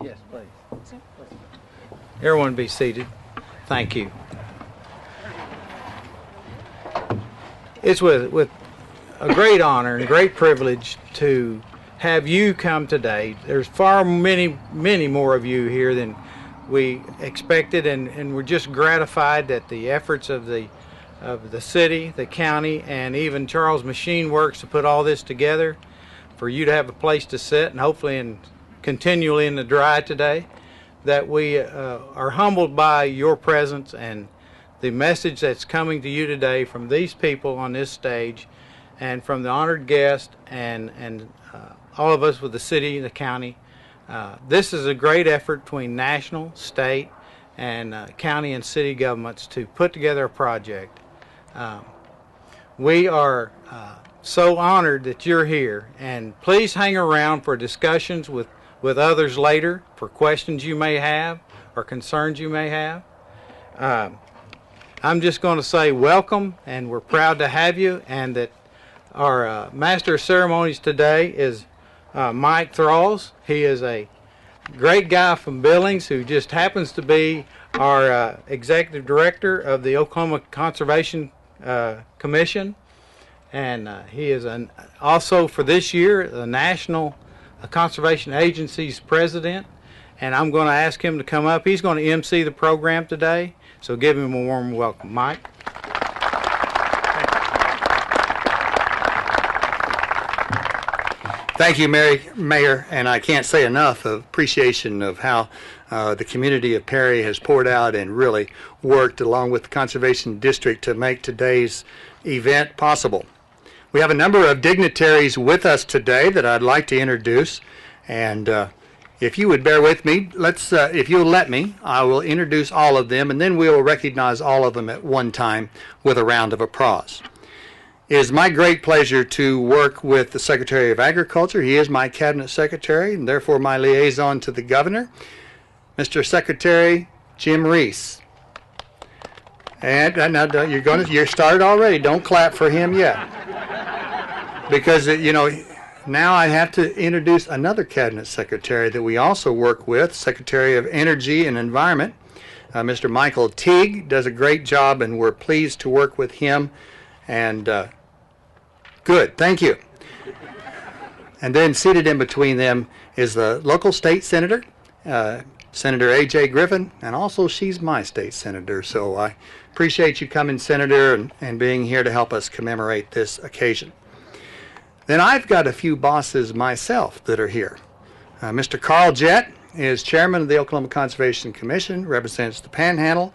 Yes, please. Everyone be seated. Thank you. It's with a great honor and great privilege to have you come today. There's far many more of you here than we expected, and we're just gratified that the efforts of the city, the county, and even Charles Machine Works to put all this together for you to have a place to sit and hopefully continually in the dry today, that we are humbled by your presence and the message that's coming to you today from these people on this stage and from the honored guest and all of us with the city and the county. This is a great effort between national, state, and county and city governments to put together a project. We are so honored that you're here, and please hang around for discussions with others later, for questions you may have or concerns you may have. I'm just going to say welcome, and we're proud to have you, and that our Master of Ceremonies today is Mike Thralls. He is a great guy from Billings who just happens to be our Executive Director of the Oklahoma Conservation Commission, and he is also for this year the National Conservation Agency's President, and I'm going to ask him to come up. He's going to MC the program today, so give him a warm welcome. Mike. Thank you, Mayor, and I can't say enough of appreciation of how the community of Perry has poured out and really worked along with the Conservation District to make today's event possible. We have a number of dignitaries with us today that I'd like to introduce, and if you would bear with me, if you'll let me, I will introduce all of them, and then we'll recognize all of them at one time with a round of applause. It is my great pleasure to work with the Secretary of Agriculture. He is my Cabinet Secretary and therefore my liaison to the Governor, Mr. Secretary Jim Reese. And now you're started already. Don't clap for him yet, because now I have to introduce another Cabinet Secretary that we also work with, Secretary of Energy and Environment, Mr. Michael Teague. Does a great job, and we're pleased to work with him. And good, thank you. And then seated in between them is the local state senator, Senator A.J. Griffin, and also she's my state senator. So I appreciate you coming, Senator, and being here to help us commemorate this occasion. Then I've got a few bosses myself that are here. Mr. Carl Jett is chairman of the Oklahoma Conservation Commission, represents the Panhandle,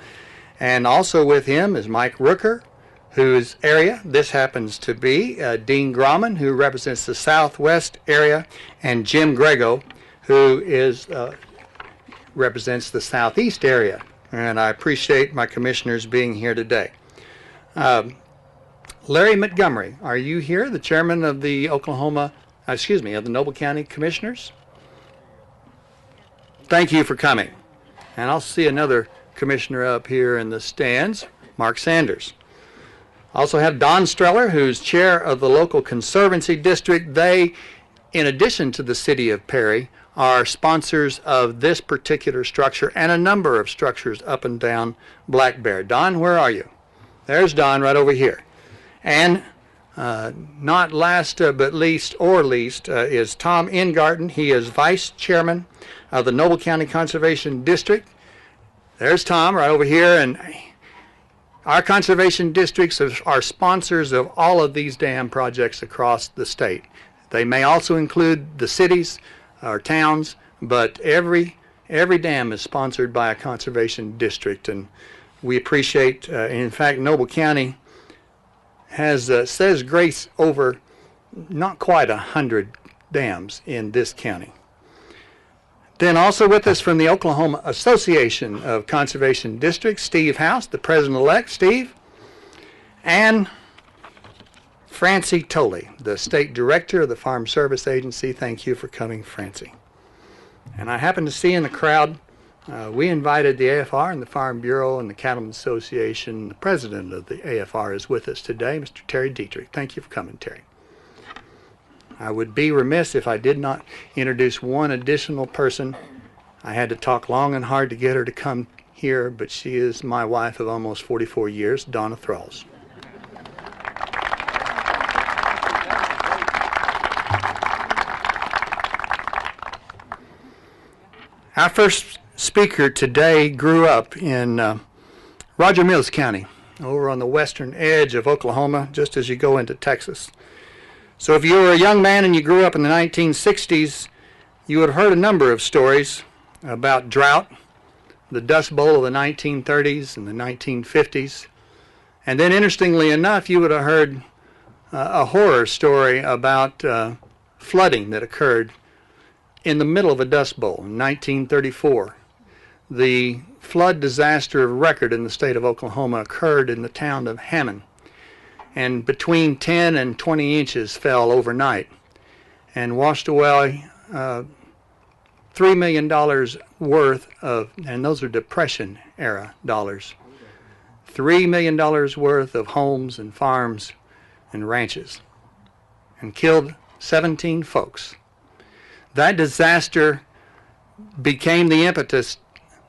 and also with him is Mike Rooker, whose area this happens to be, Dean Grauman, who represents the Southwest area, and Jim Grego, who represents the Southeast area. And I appreciate my commissioners being here today. Larry Montgomery, are you here, the chairman of the of the Noble County Commissioners? Thank you for coming. And I'll see another commissioner up here in the stands, Mark Sanders. Also have Don Streller, who's chair of the local Conservancy District. They, in addition to the city of Perry, are sponsors of this particular structure and a number of structures up and down Black Bear. Don, where are you? There's Don right over here. And not last but least is Tom Ingarten. He is vice chairman of the Noble County Conservation District. There's Tom right over here. And our conservation districts are sponsors of all of these dam projects across the state. They may also include the cities or towns, but every dam is sponsored by a conservation district, and we appreciate. In fact, Noble County has says grace over not quite 100 dams in this county. Then also with us from the Oklahoma Association of Conservation Districts, Steve House, the president-elect. Steve. And Francie Tolley, the state director of the Farm Service Agency. Thank you for coming, Francie. And I happen to see in the crowd, we invited the AFR and the Farm Bureau and the Cattlemen's Association. The president of the AFR is with us today, Mr. Terry Dietrich. Thank you for coming, Terry. I would be remiss if I did not introduce one additional person I had to talk long and hard to get her to come here, but she is my wife of almost 44 years, Donna Thralls. Our first speaker today grew up in Roger Mills County, over on the western edge of Oklahoma, just as you go into Texas. So if you were a young man and you grew up in the 1960s, you would have heard a number of stories about drought, the Dust Bowl of the 1930s and the 1950s. And then, interestingly enough, you would have heard a horror story about flooding that occurred in the middle of a Dust Bowl in 1934. The flood disaster of record in the state of Oklahoma occurred in the town of Hammond, and between 10 and 20 inches fell overnight and washed away $3 million worth of, and those are Depression era dollars, $3 million worth of homes and farms and ranches, and killed 17 folks. That disaster became the impetus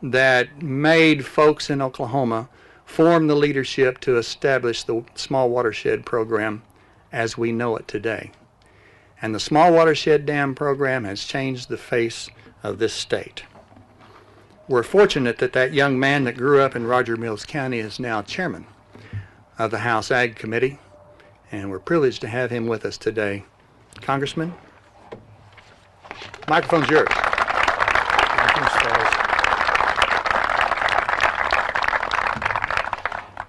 that made folks in Oklahoma form the leadership to establish the Small Watershed Program as we know it today. And the Small Watershed Dam Program has changed the face of this state. We're fortunate that that young man that grew up in Roger Mills County is now chairman of the House Ag Committee, and we're privileged to have him with us today. Congressman, microphone's yours.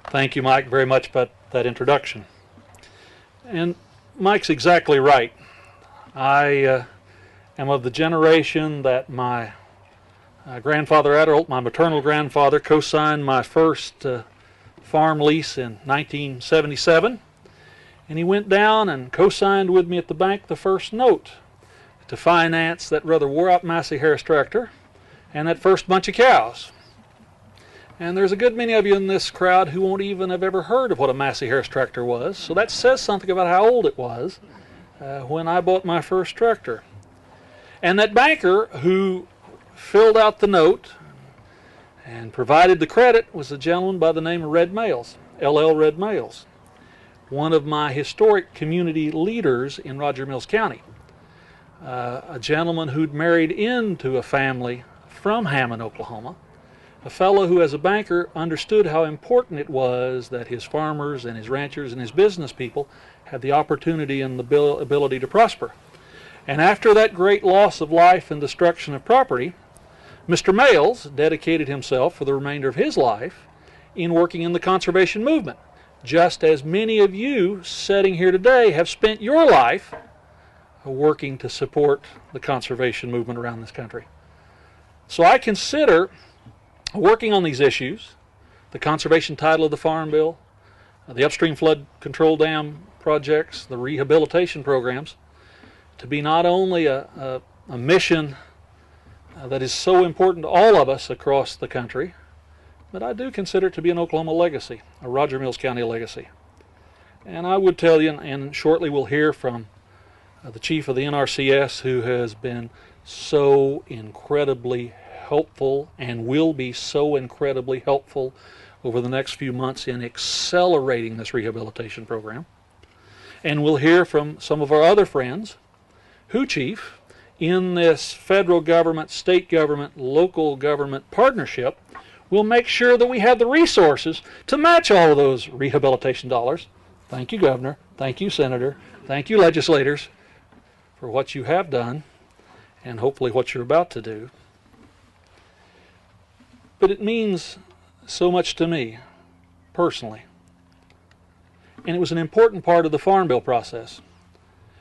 Thank you, Mike, very much for that introduction. And Mike's exactly right. I am of the generation that my grandfather Adderholt, my maternal grandfather, co-signed my first farm lease in 1977. And he went down and co-signed with me at the bank the first note to finance that rather wore-out Massey Harris tractor and that first bunch of cows. And there's a good many of you in this crowd who won't even have ever heard of what a Massey Harris tractor was. So that says something about how old it was when I bought my first tractor. And that banker who filled out the note and provided the credit was a gentleman by the name of Red Males, L.L. Red Males, one of my historic community leaders in Roger Mills County. A gentleman who'd married into a family from Hammond, Oklahoma. A fellow who, as a banker, understood how important it was that his farmers and his ranchers and his business people had the opportunity and the ability to prosper. And after that great loss of life and destruction of property, Mr. Males dedicated himself for the remainder of his life in working in the conservation movement, just as many of you sitting here today have spent your life working to support the conservation movement around this country. So I consider working on these issues, the conservation title of the Farm Bill, the upstream flood control dam projects, the rehabilitation programs, to be not only a mission that is so important to all of us across the country, but I do consider it to be an Oklahoma legacy, a Roger Mills County legacy. And I would tell you, and shortly we'll hear from the chief of the NRCS, who has been so incredibly helpful and will be so incredibly helpful over the next few months in accelerating this rehabilitation program. And we'll hear from some of our other friends who, Chief, in this federal government, state government, local government partnership, will make sure that we have the resources to match all of those rehabilitation dollars. Thank you, Governor. Thank you, Senator. Thank you, legislators, for what you have done and hopefully what you're about to do. But it means so much to me, personally. And it was an important part of the Farm Bill process.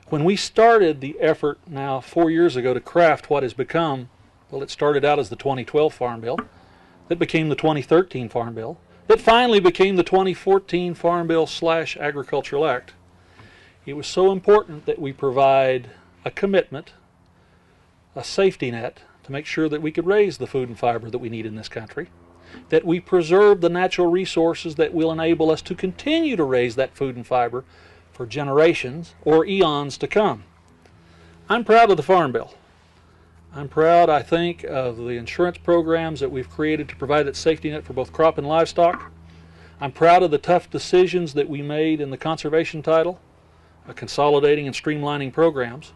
When we started the effort now 4 years ago to craft what has become, well, it started out as the 2012 Farm Bill, that became the 2013 Farm Bill, that finally became the 2014 Farm Bill / Agricultural Act. It was so important that we provide a commitment, a safety net, to make sure that we could raise the food and fiber that we need in this country, that we preserve the natural resources that will enable us to continue to raise that food and fiber for generations or eons to come. I'm proud of the Farm Bill. I'm proud, I think, of the insurance programs that we've created to provide that safety net for both crop and livestock. I'm proud of the tough decisions that we made in the conservation title, consolidating and streamlining programs.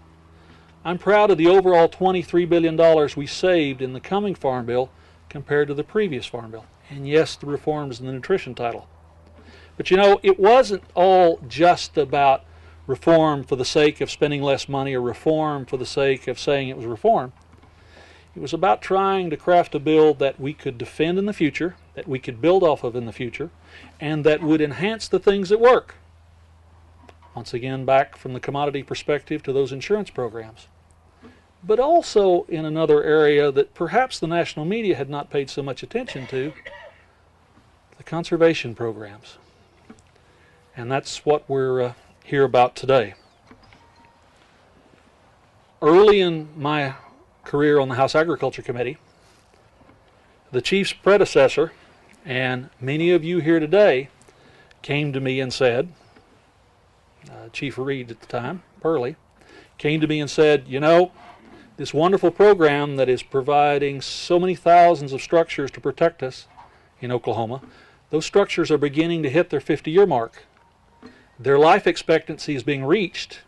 I'm proud of the overall $23 billion we saved in the coming Farm Bill compared to the previous Farm Bill. And yes, the reforms in the nutrition title. But you know, it wasn't all just about reform for the sake of spending less money or reform for the sake of saying it was reform. It was about trying to craft a bill that we could defend in the future, that we could build off of in the future, and that would enhance the things that work. Once again, back from the commodity perspective to those insurance programs. But also in another area that perhaps the national media had not paid so much attention to, the conservation programs. And that's what we're here about today. Early in my career on the House Agriculture Committee, the chief's predecessor, and many of you here today, came to me and said, Chief Reed at the time, Pearlie, came to me and said, you know, this wonderful program that is providing so many thousands of structures to protect us in Oklahoma, those structures are beginning to hit their 50-year mark. Their life expectancy is being reached,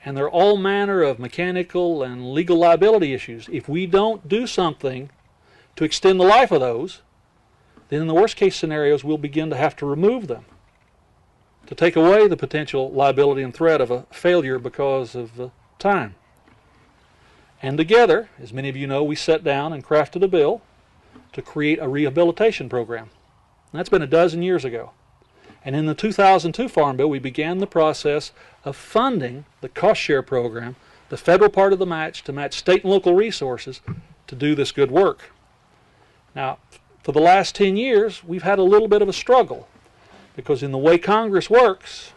and there are all manner of mechanical and legal liability issues. If we don't do something to extend the life of those, then in the worst case scenarios we'll begin to have to remove them to take away the potential liability and threat of a failure because of time. And together, as many of you know, we sat down and crafted a bill to create a rehabilitation program. And that's been a dozen years ago. And in the 2002 Farm Bill, we began the process of funding the cost share program, the federal part of the match, to match state and local resources to do this good work. Now, for the last 10 years, we've had a little bit of a struggle, because in the way Congress works,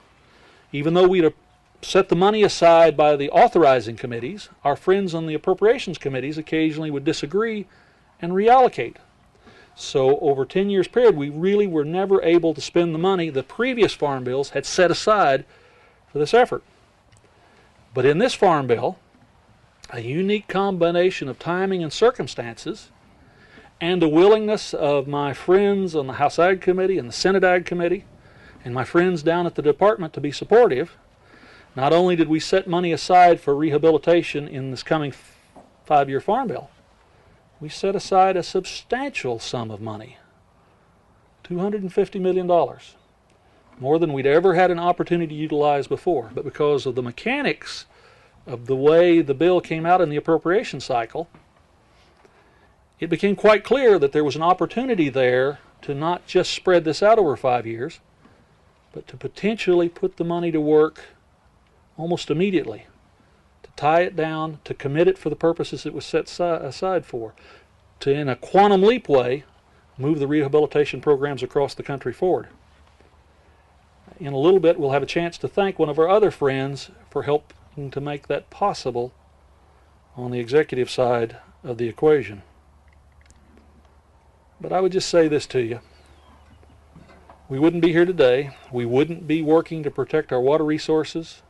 even though we'd set the money aside by the authorizing committees, our friends on the appropriations committees occasionally would disagree and reallocate. So over 10 years period, we really were never able to spend the money the previous farm bills had set aside for this effort. But in this farm bill, a unique combination of timing and circumstances, and a willingness of my friends on the House Ag Committee and the Senate Ag Committee, and my friends down at the department to be supportive, not only did we set money aside for rehabilitation in this coming 5-year farm bill, we set aside a substantial sum of money, $250 million, more than we'd ever had an opportunity to utilize before. But because of the mechanics of the way the bill came out in the appropriation cycle, it became quite clear that there was an opportunity there to not just spread this out over 5 years, but to potentially put the money to work almost immediately, to tie it down, to commit it for the purposes it was set aside for, to, in a quantum leap way, move the rehabilitation programs across the country forward. In a little bit, we'll have a chance to thank one of our other friends for helping to make that possible on the executive side of the equation. But I would just say this to you. We wouldn't be here today. We wouldn't be working to protect our water resources,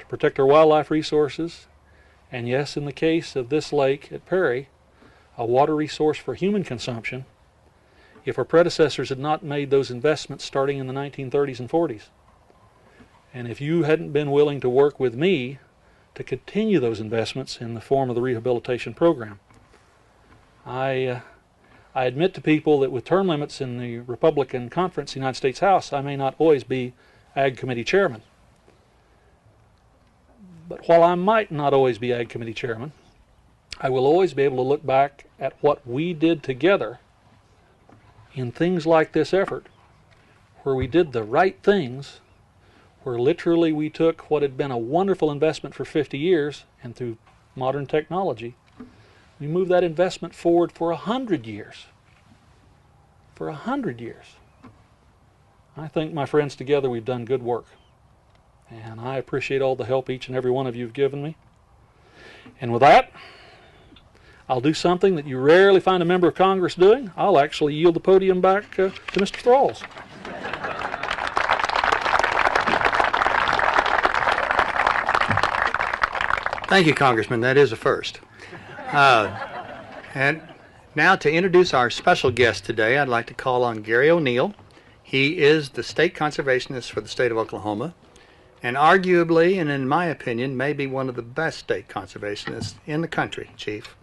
to protect our wildlife resources, and yes, in the case of this lake at Perry, a water resource for human consumption, if our predecessors had not made those investments starting in the 1930s and 40s. And if you hadn't been willing to work with me to continue those investments in the form of the rehabilitation program. I admit to people that with term limits in the Republican Conference, the United States House, I may not always be Ag Committee Chairman. But while I might not always be Ag Committee Chairman, I will always be able to look back at what we did together in things like this effort, where we did the right things, where literally we took what had been a wonderful investment for 50 years, and through modern technology, we moved that investment forward for 100 years. For 100 years. I think, my friends, together we've done good work. And I appreciate all the help each and every one of you have given me. And with that, I'll do something that you rarely find a member of Congress doing. I'll actually yield the podium back to Mr. Thralls. Thank you, Congressman. That is a first. And now to introduce our special guest today, I'd like to call on Gary O'Neill. He is the state conservationist for the state of Oklahoma, and arguably, and in my opinion, maybe one of the best state conservationists in the country, Chief.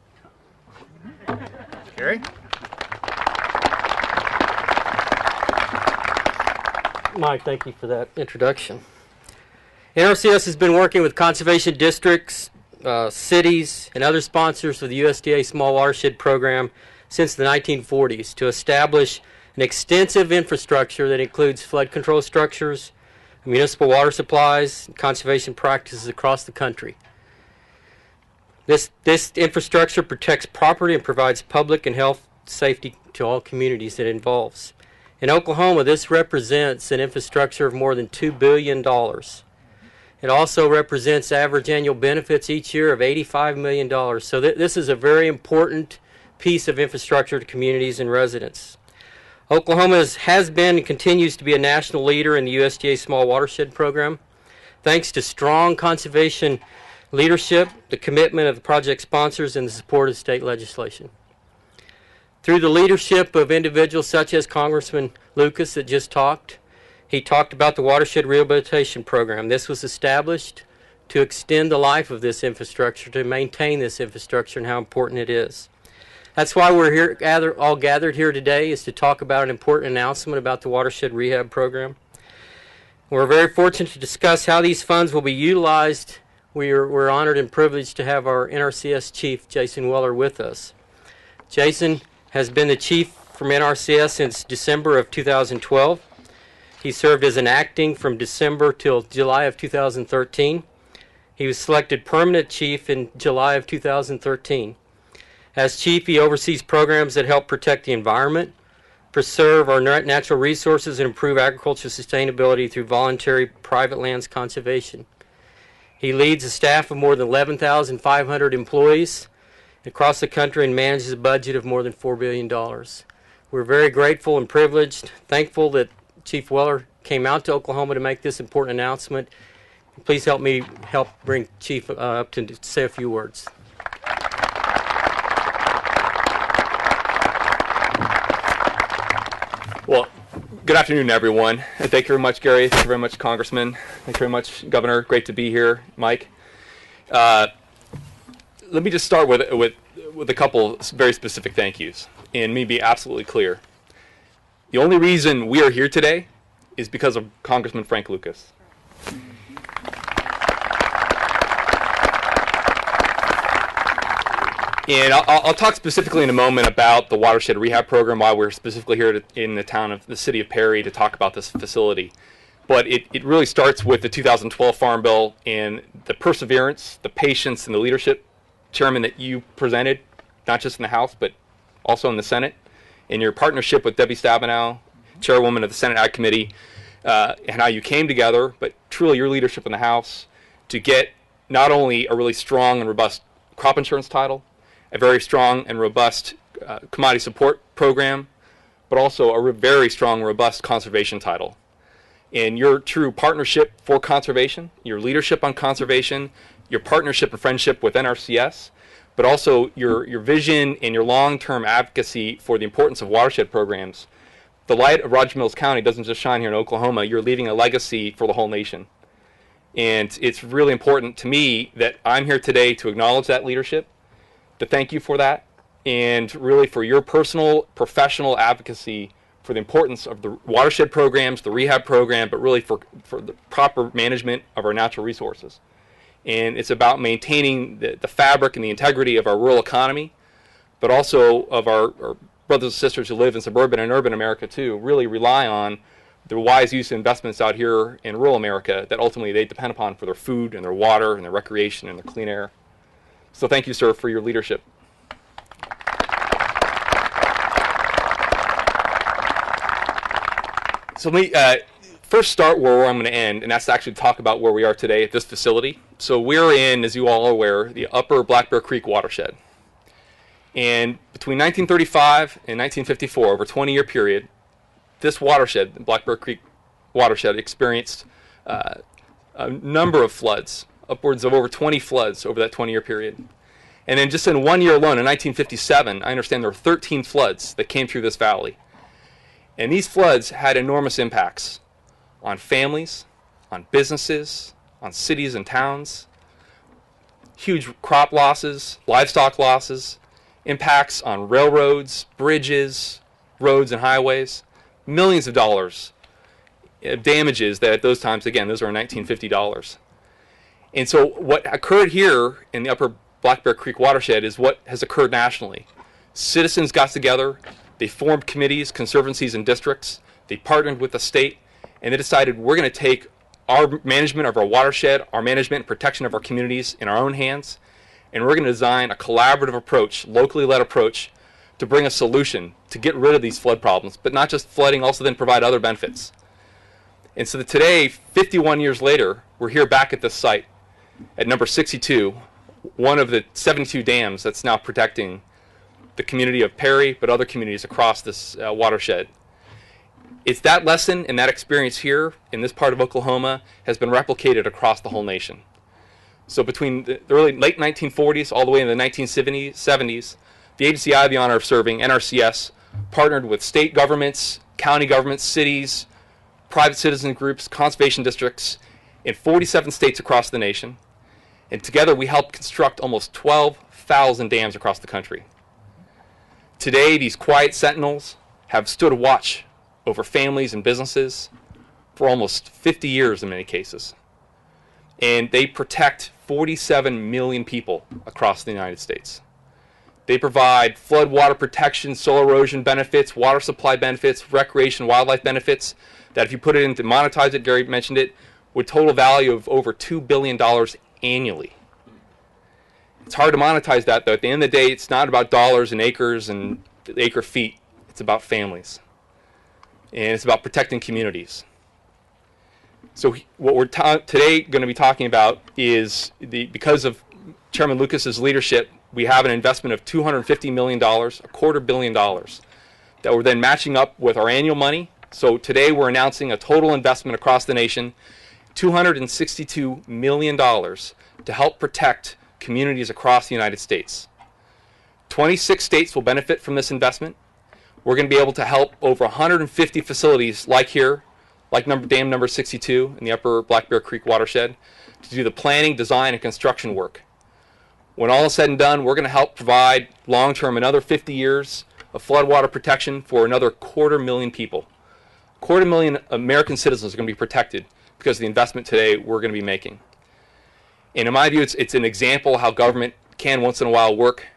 Gary? Mike, thank you for that introduction. NRCS has been working with conservation districts, cities, and other sponsors of the USDA Small Watershed Program since the 1940s to establish an extensive infrastructure that includes flood control structures, municipal water supplies, and conservation practices across the country. This infrastructure protects property and provides public and health safety to all communities it involves. In Oklahoma, this represents an infrastructure of more than $2 billion. It also represents average annual benefits each year of $85 million. So this is a very important piece of infrastructure to communities and residents. Oklahoma has been and continues to be a national leader in the USDA Small Watershed Program. Thanks to strong conservation leadership, the commitment of the project sponsors, and the support of state legislation. Through the leadership of individuals such as Congressman Lucas that just talked, he talked about the Watershed Rehabilitation Program. This was established to extend the life of this infrastructure, to maintain this infrastructure and how important it is. That's why we're here, all gathered here today, is to talk about an important announcement about the Watershed Rehab Program. We're very fortunate to discuss how these funds will be utilized. We're honored and privileged to have our NRCS Chief, Jason Weller, with us. Jason has been the Chief from NRCS since December of 2012. He served as an acting from December till July of 2013. He was selected permanent Chief in July of 2013. As Chief, he oversees programs that help protect the environment, preserve our natural resources, and improve agricultural sustainability through voluntary private lands conservation. He leads a staff of more than 11,500 employees across the country and manages a budget of more than $4 billion. We're very grateful and privileged, thankful that Chief Weller came out to Oklahoma to make this important announcement. Please help me bring Chief up to say a few words. Well, good afternoon, everyone. And thank you very much, Gary. Thank you very much, Congressman. Thank you very much, Governor. Great to be here, Mike. Let me just start with a couple very specific thank yous, and me be absolutely clear. The only reason we are here today is because of Congressman Frank Lucas. And I'll talk specifically in a moment about the Watershed Rehab Program, why we're specifically here in the city of Perry to talk about this facility. But it really starts with the 2012 Farm Bill and the perseverance, the patience, and the leadership, Chairman, that you presented, not just in the House, but also in the Senate, and your partnership with Debbie Stabenow, Chairwoman of the Senate Ag Committee, and how you came together, but truly your leadership in the House to get not only a really strong and robust crop insurance title, a very strong and robust commodity support program, but also a very strong, robust conservation title. And your true partnership for conservation, your leadership on conservation, your partnership and friendship with NRCS, but also your vision and your long-term advocacy for the importance of watershed programs. The light of Rogers Mills County doesn't just shine here in Oklahoma. You're leaving a legacy for the whole nation. And it's really important to me that I'm here today to acknowledge that leadership, to thank you for that, and really for your personal, professional advocacy for the importance of the watershed programs, the rehab program, but really for the proper management of our natural resources. And it's about maintaining the fabric and the integrity of our rural economy, but also of our brothers and sisters who live in suburban and urban America too, really rely on the wise use of investments out here in rural America that ultimately they depend upon for their food and their water and their recreation and their clean air. So thank you, sir, for your leadership. So let me first start where I'm going to end, and that's to actually talk about where we are today at this facility. So we're in, as you all are aware, the upper Black Bear Creek watershed. And between 1935 and 1954, over a 20-year period, this watershed, the Black Bear Creek watershed, experienced a number of floods, upwards of over 20 floods over that 20-year period. And then just in 1 year alone, in 1957, I understand there were 13 floods that came through this valley. And these floods had enormous impacts on families, on businesses, on cities and towns, huge crop losses, livestock losses, impacts on railroads, bridges, roads and highways, millions of dollars of damages that at those times, again, those were $1950. And so what occurred here in the upper Black Bear Creek watershed is what has occurred nationally. Citizens got together, they formed committees, conservancies, and districts, they partnered with the state, and they decided we're going to take our management of our watershed, our management and protection of our communities in our own hands, and we're going to design a collaborative approach, locally led approach, to bring a solution to get rid of these flood problems, but not just flooding, also then provide other benefits. And so that today, 51 years later, we're here back at this site at number 62, one of the 72 dams that's now protecting the community of Perry, but other communities across this watershed. It's that lesson and that experience here in this part of Oklahoma has been replicated across the whole nation. So between the late 1940s all the way into the 1970s, the agency I have the honor of serving, NRCS, partnered with state governments, county governments, cities, private citizen groups, conservation districts in 47 states across the nation. And together we helped construct almost 12,000 dams across the country. Today, these quiet sentinels have stood watch over families and businesses for almost 50 years in many cases. And they protect 47 million people across the United States. They provide flood water protection, soil erosion benefits, water supply benefits, recreation, wildlife benefits that if you put it into monetize it, Gary mentioned it, with total value of over $2 billion annually. It's hard to monetize that, though. At the end of the day, it's not about dollars and acres and acre feet. It's about families. And it's about protecting communities. So what we're today going to be talking about is, because of Chairman Lucas's leadership, we have an investment of $250 million, $250 million, that we're then matching up with our annual money. So today we're announcing a total investment across the nation, $262 million to help protect communities across the United States. 26 states will benefit from this investment. We're going to be able to help over 150 facilities like here, like dam number 62 in the upper Black Bear Creek watershed, to do the planning, design, and construction work. When all is said and done, we're going to help provide long-term another 50 years of floodwater protection for another 250,000 people. 250,000 American citizens are going to be protected because of the investment today we're going to be making. And in my view, it's an example of how government can once in a while work,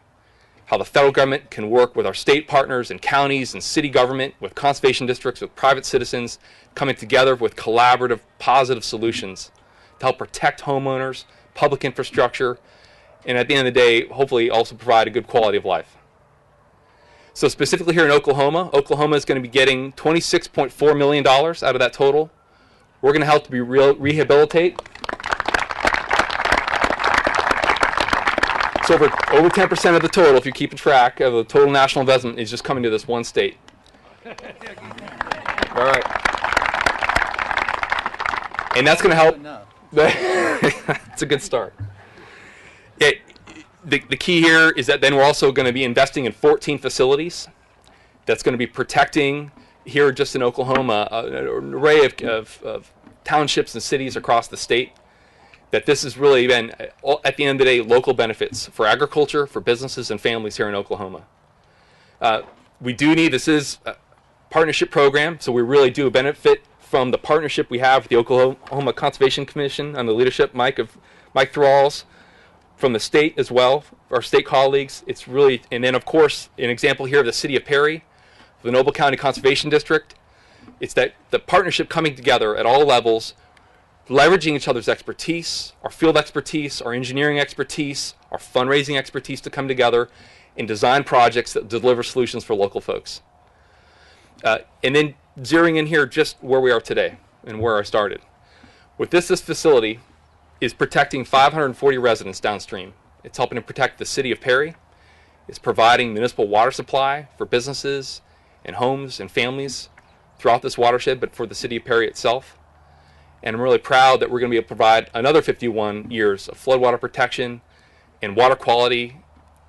how the federal government can work with our state partners and counties and city government, with conservation districts, with private citizens, coming together with collaborative, positive solutions to help protect homeowners, public infrastructure, and at the end of the day, hopefully also provide a good quality of life. So specifically here in Oklahoma, Oklahoma is going to be getting $26.4 million out of that total. We're going to help to rehabilitate. So over 10% of the total, if you're keeping track of the total national investment, is just coming to this one state. All right. And that's going to help. It's a good start. The key here is that then we're also going to be investing in 14 facilities that's going to be protecting here just in Oklahoma an array of townships and cities across the state. That this has really been, at the end of the day, local benefits for agriculture, for businesses and families here in Oklahoma. We do need, this is a partnership program, so we really do benefit from the partnership we have with the Oklahoma Conservation Commission under the leadership Mike Thralls, from the state as well, our state colleagues. It's really, and then of course, an example here of the city of Perry, the Noble County Conservation District. It's that the partnership coming together at all levels, leveraging each other's expertise, our field expertise, our engineering expertise, our fundraising expertise to come together and design projects that deliver solutions for local folks. And then zeroing in here just where we are today and where I started. With this facility is protecting 540 residents downstream. It's helping to protect the city of Perry. It's providing municipal water supply for businesses and homes and families throughout this watershed, but for the city of Perry itself. And I'm really proud that we're going to be able to provide another 51 years of floodwater protection and water quality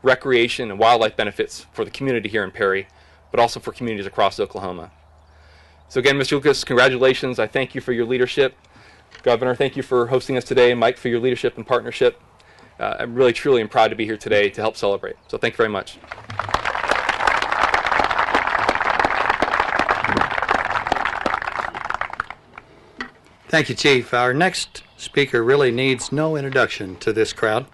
recreation, and wildlife benefits for the community here in Perry, but also for communities across Oklahoma. So again, Mr. Lucas, congratulations. I thank you for your leadership. Governor, thank you for hosting us today. Mike, for your leadership and partnership. I'm really, truly am proud to be here today to help celebrate. So thank you very much. Thank you, Chief. Our next speaker really needs no introduction to this crowd.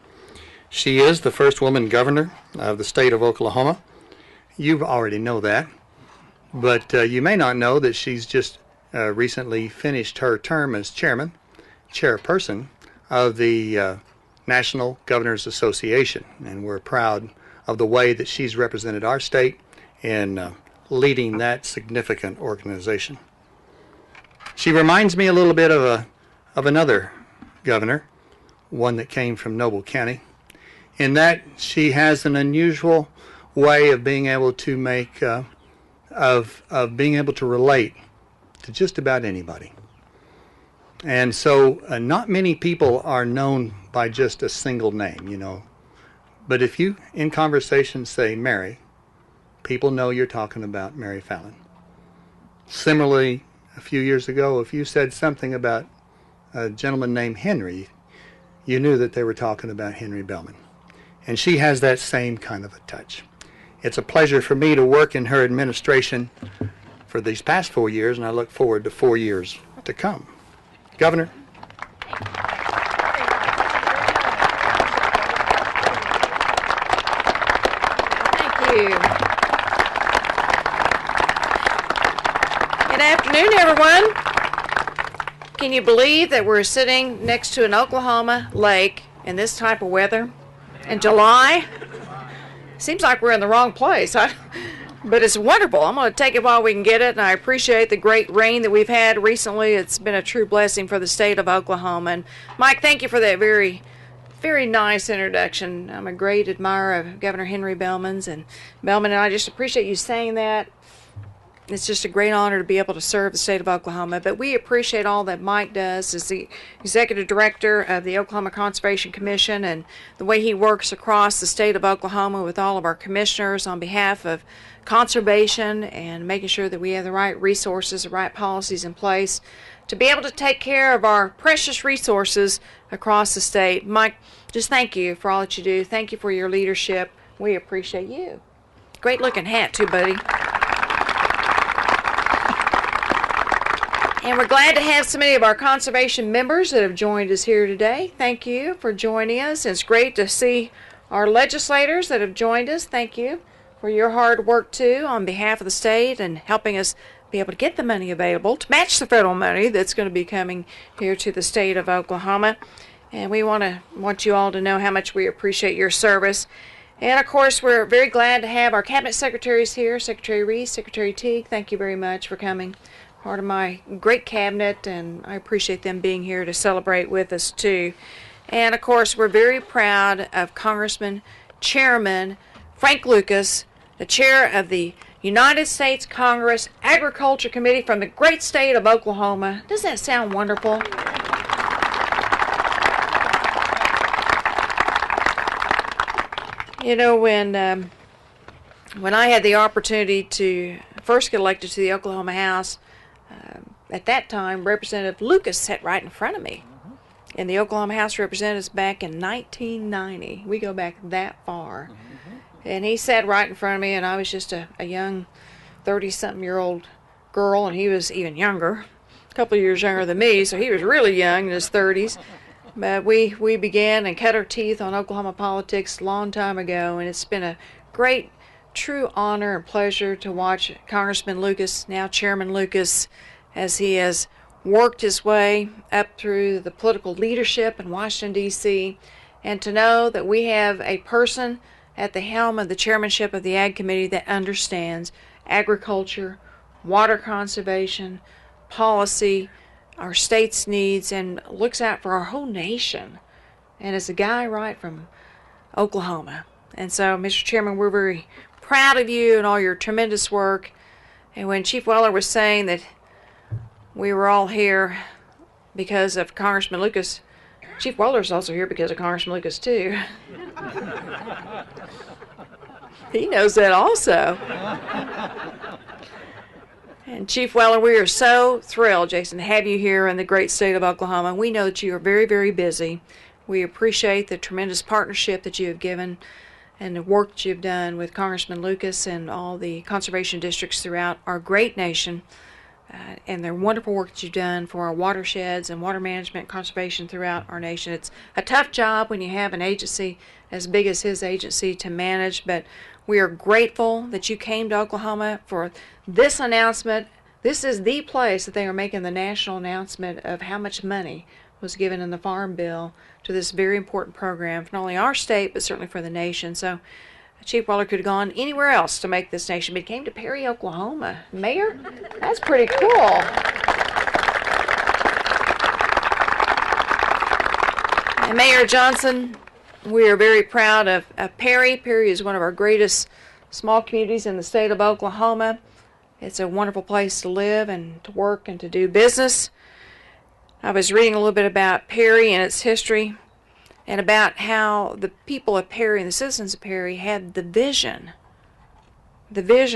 She is the first woman governor of the state of Oklahoma. You already know that, but you may not know that she's just recently finished her term as chairperson of the National Governors Association, and we're proud of the way that she's represented our state in leading that significant organization. She reminds me a little bit of another governor, one that came from Noble County, in that she has an unusual way of being able to make, of being able to relate to just about anybody. And so not many people are known by just a single name, you know. But if you, in conversation, say Mary, people know you're talking about Mary Fallon. Similarly, a few years ago, if you said something about a gentleman named Henry, you knew that they were talking about Henry Bellman. And she has that same kind of a touch. It's a pleasure for me to work in her administration for these past 4 years, and I look forward to 4 years to come. Governor. Thank you. Good afternoon, everyone. Can you believe that we're sitting next to an Oklahoma lake in this type of weather in July? Seems like we're in the wrong place, but it's wonderful. I'm going to take it while we can get it, and I appreciate the great rain that we've had recently. It's been a true blessing for the state of Oklahoma. And Mike, thank you for that very, very nice introduction. I'm a great admirer of Governor Henry Bellman, and I just appreciate you saying that. It's just a great honor to be able to serve the state of Oklahoma. But we appreciate all that Mike does as the executive director of the Oklahoma Conservation Commission, and the way he works across the state of Oklahoma with all of our commissioners on behalf of conservation and making sure that we have the right resources, the right policies in place to be able to take care of our precious resources across the state. Mike, just thank you for all that you do. Thank you for your leadership. We appreciate you. Great looking hat too, buddy. And we're glad to have so many of our conservation members that have joined us here today. Thank you for joining us. It's great to see our legislators that have joined us. Thank you for your hard work, too, on behalf of the state and helping us be able to get the money available to match the federal money that's going to be coming here to the state of Oklahoma. And we want you all to know how much we appreciate your service. And, of course, we're very glad to have our cabinet secretaries here, Secretary Reese, Secretary Teague. Thank you very much for coming. Part of my great cabinet, and I appreciate them being here to celebrate with us too. And of course, we're very proud of Congressman Chairman Frank Lucas, the chair of the United States Congress Agriculture Committee from the great state of Oklahoma. Doesn't that sound wonderful? You know, when I had the opportunity to first get elected to the Oklahoma House, at that time, Representative Lucas sat right in front of me in the Oklahoma House of Representatives back in 1990. We go back that far. And he sat right in front of me, and I was just a young 30-something-year-old girl, and he was even younger, a couple of years younger than me, so he was really young in his 30s. But we began and cut our teeth on Oklahoma politics a long time ago, and it's been a great, true honor and pleasure to watch Congressman Lucas, now Chairman Lucas, as he has worked his way up through the political leadership in Washington, D.C., and to know that we have a person at the helm of the chairmanship of the Ag Committee that understands agriculture, water conservation, policy, our state's needs, and looks out for our whole nation. And is a guy right from Oklahoma. And so, Mr. Chairman, we're very proud of you and all your tremendous work. And when Chief Weller was saying that we were all here because of Congressman Lucas, Chief Weller's also here because of Congressman Lucas, too. He knows that also. And Chief Weller, we are so thrilled, Jason, to have you here in the great state of Oklahoma. We know that you are very, very busy. We appreciate the tremendous partnership that you have given and the work that you've done with Congressman Lucas and all the conservation districts throughout our great nation, and the wonderful work that you've done for our watersheds and water management conservation throughout our nation. It's a tough job when you have an agency as big as his agency to manage, but we are grateful that you came to Oklahoma for this announcement. This is the place that they are making the national announcement of how much money was given in the Farm Bill to this very important program for not only our state, but certainly for the nation. So Chief Weller could have gone anywhere else to make this nation, but he came to Perry, Oklahoma. Mayor, that's pretty cool. And Mayor Johnson, we are very proud of Perry. Perry is one of our greatest small communities in the state of Oklahoma. It's a wonderful place to live and to work and to do business. I was reading a little bit about Perry and its history and about how the people of Perry and the citizens of Perry had the vision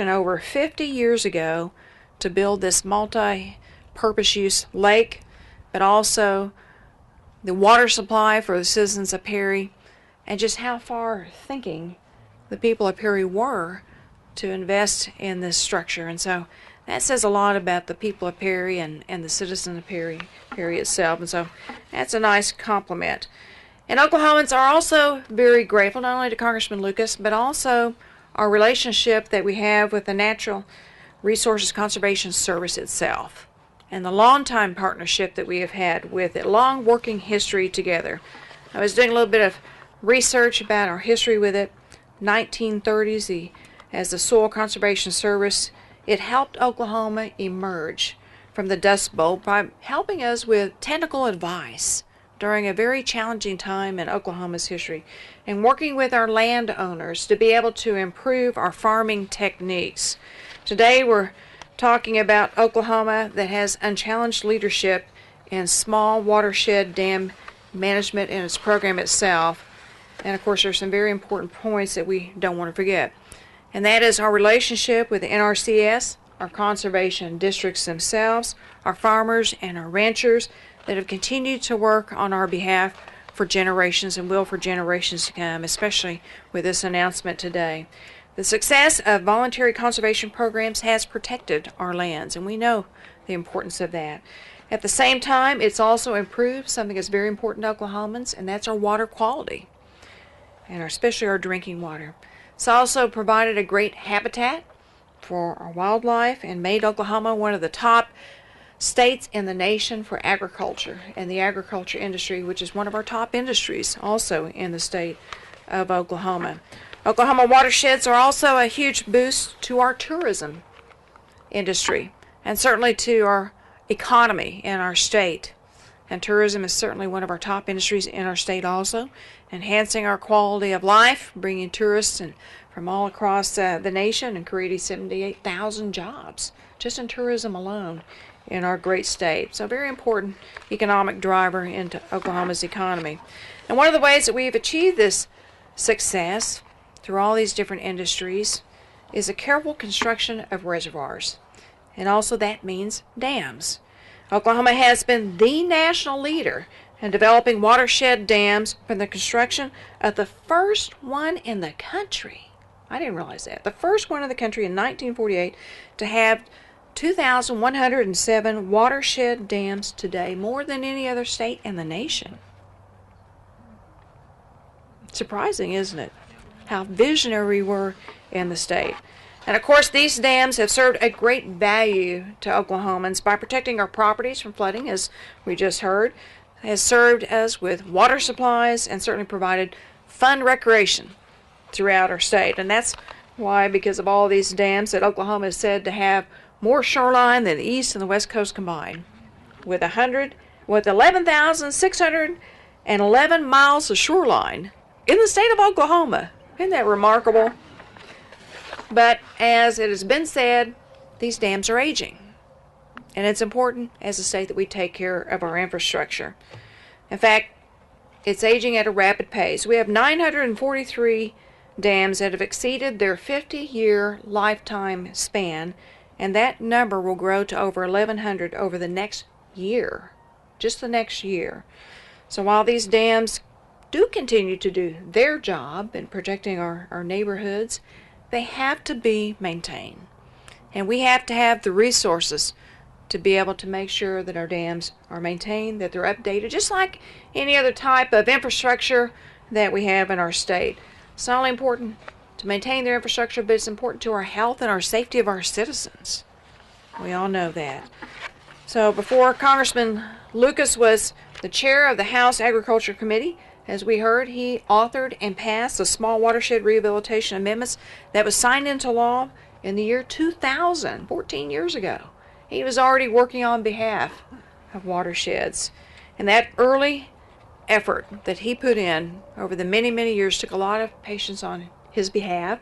over 50 years ago to build this multi-purpose use lake, but also the water supply for the citizens of Perry, and just how far thinking the people of Perry were to invest in this structure. And so that says a lot about the people of Perry and the citizens of Perry itself. And so that's a nice compliment. And Oklahomans are also very grateful, not only to Congressman Lucas, but also our relationship that we have with the Natural Resources Conservation Service itself, and the long-time partnership that we have had with it, long working history together. I was doing a little bit of research about our history with it. 1930s, as the Soil Conservation Service, it helped Oklahoma emerge from the Dust Bowl by helping us with technical advice during a very challenging time in Oklahoma's history, and working with our landowners to be able to improve our farming techniques. Today we're talking about Oklahoma that has unchallenged leadership in small watershed dam management in its program itself. And of course there's some very important points that we don't want to forget. And that is our relationship with the NRCS, our conservation districts themselves, our farmers and our ranchers that have continued to work on our behalf for generations and will for generations to come, especially with this announcement today. The success of voluntary conservation programs has protected our lands, and we know the importance of that. At the same time, it's also improved something that's very important to Oklahomans, and that's our water quality, and especially our drinking water. It's also provided a great habitat for our wildlife and made Oklahoma one of the top states in the nation for agriculture and the agriculture industry, which is one of our top industries also in the state of Oklahoma. Oklahoma watersheds are also a huge boost to our tourism industry and certainly to our economy in our state. And tourism is certainly one of our top industries in our state also, enhancing our quality of life, bringing tourists from all across the nation and creating 78,000 jobs just in tourism alone in our great state. So a very important economic driver into Oklahoma's economy. And one of the ways that we've achieved this success through all these different industries is a careful construction of reservoirs. And also that means dams. Oklahoma has been the national leader in developing watershed dams from the construction of the first one in the country. I didn't realize that. The first one in the country in 1948 to have 2,107 watershed dams today, more than any other state in the nation. Surprising, isn't it? How visionary we were in the state. And of course, these dams have served a great value to Oklahomans by protecting our properties from flooding, as we just heard. It has served us with water supplies and certainly provided fun recreation throughout our state. And that's why, because of all these dams, that Oklahoma is said to have more shoreline than the East and the West Coast combined, with 11,611 miles of shoreline in the state of Oklahoma. Isn't that remarkable? But as it has been said, these dams are aging, and it's important as a state that we take care of our infrastructure. In fact, it's aging at a rapid pace. We have 943 dams that have exceeded their 50-year lifetime span, and that number will grow to over 1,100 over the next year, just the next year. So while these dams do continue to do their job in protecting our neighborhoods, they have to be maintained. And we have to have the resources to be able to make sure that our dams are maintained, that they're updated, just like any other type of infrastructure that we have in our state. It's not only important to maintain their infrastructure, but it's important to our health and our safety of our citizens. We all know that. So before Congressman Lucas was the chair of the House Agriculture Committee, as we heard, he authored and passed the Small Watershed Rehabilitation Amendments that was signed into law in the year 2000, 14 years ago. He was already working on behalf of watersheds. And that early effort that he put in over the many, many years took a lot of patience on his behalf,